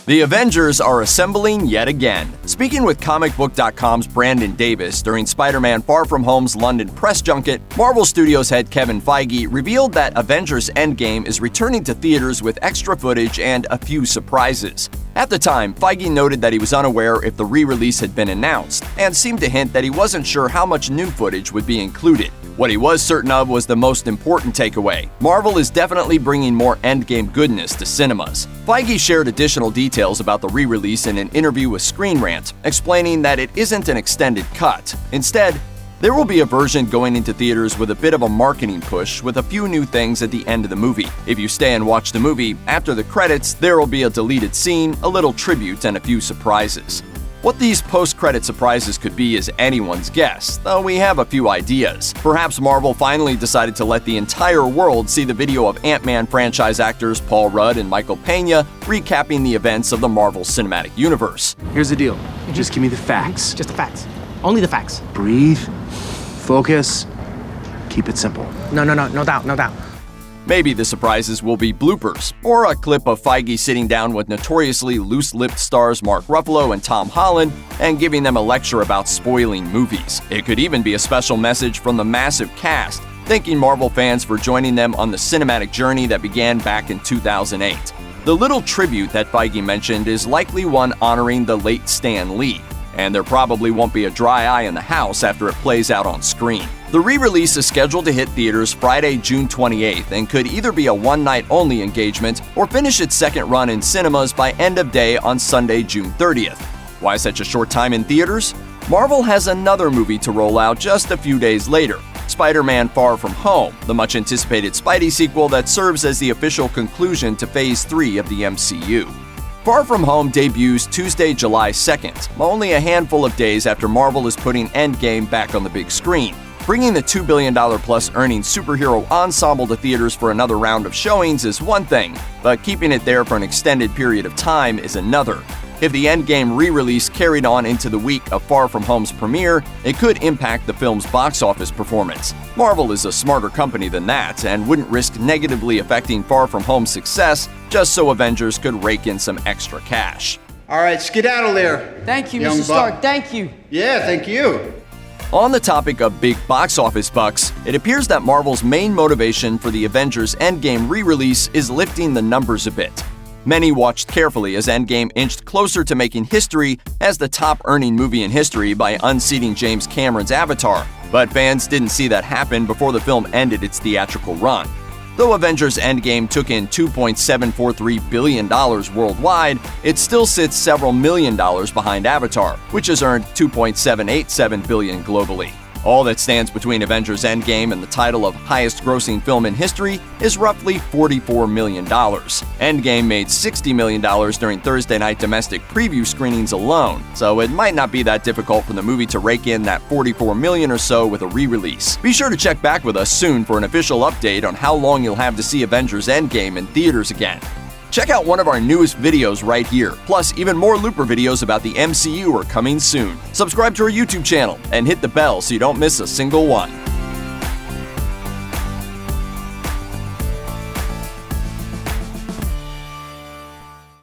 The Avengers are assembling yet again. Speaking with ComicBook.com's Brandon Davis during Spider-Man Far From Home's London press junket, Marvel Studios head Kevin Feige revealed that Avengers Endgame is returning to theaters with extra footage and a few surprises. At the time, Feige noted that he was unaware if the re-release had been announced, and seemed to hint that he wasn't sure how much new footage would be included. What he was certain of was the most important takeaway: Marvel is definitely bringing more Endgame goodness to cinemas. Feige shared additional details about the re-release in an interview with Screen Rant, explaining that it isn't an extended cut. Instead, there will be a version going into theaters with a bit of a marketing push with a few new things at the end of the movie. If you stay and watch the movie, after the credits, there will be a deleted scene, a little tribute, and a few surprises. What these post-credit surprises could be is anyone's guess, though we have a few ideas. Perhaps Marvel finally decided to let the entire world see the video of Ant-Man franchise actors Paul Rudd and Michael Pena recapping the events of the Marvel Cinematic Universe. Here's the deal. Just give me the facts. Just the facts. Only the facts. Breathe. Focus. Keep it simple. No doubt. Maybe the surprises will be bloopers, or a clip of Feige sitting down with notoriously loose-lipped stars Mark Ruffalo and Tom Holland and giving them a lecture about spoiling movies. It could even be a special message from the massive cast, thanking Marvel fans for joining them on the cinematic journey that began back in 2008. The little tribute that Feige mentioned is likely one honoring the late Stan Lee, and there probably won't be a dry eye in the house after it plays out on screen. The re-release is scheduled to hit theaters Friday, June 28th, and could either be a one-night-only engagement or finish its second run in cinemas by end of day on Sunday, June 30th. Why such a short time in theaters? Marvel has another movie to roll out just a few days later: Spider-Man Far From Home, the much-anticipated Spidey sequel that serves as the official conclusion to Phase 3 of the MCU. Far From Home debuts Tuesday, July 2nd, only a handful of days after Marvel is putting Endgame back on the big screen. Bringing the $2 billion-plus earning superhero ensemble to theaters for another round of showings is one thing, but keeping it there for an extended period of time is another. If the Endgame re-release carried on into the week of Far From Home's premiere, it could impact the film's box office performance. Marvel is a smarter company than that, and wouldn't risk negatively affecting Far From Home's success just so Avengers could rake in some extra cash. All right, skedaddle there. Thank you, young Mr. Stark. buck. Thank you. Yeah, thank you. On the topic of big box office bucks, it appears that Marvel's main motivation for the Avengers Endgame re-release is lifting the numbers a bit. Many watched carefully as Endgame inched closer to making history as the top-earning movie in history by unseating James Cameron's Avatar, but fans didn't see that happen before the film ended its theatrical run. Though Avengers Endgame took in $2.743 billion worldwide, it still sits several million dollars behind Avatar, which has earned $2.787 billion globally. All that stands between Avengers Endgame and the title of highest-grossing film in history is roughly $44 million. Endgame made $60 million during Thursday night domestic preview screenings alone, so it might not be that difficult for the movie to rake in that $44 million or so with a re-release. Be sure to check back with us soon for an official update on how long you'll have to see Avengers Endgame in theaters again. Check out one of our newest videos right here. Plus, even more Looper videos about the MCU are coming soon. Subscribe to our YouTube channel and hit the bell so you don't miss a single one.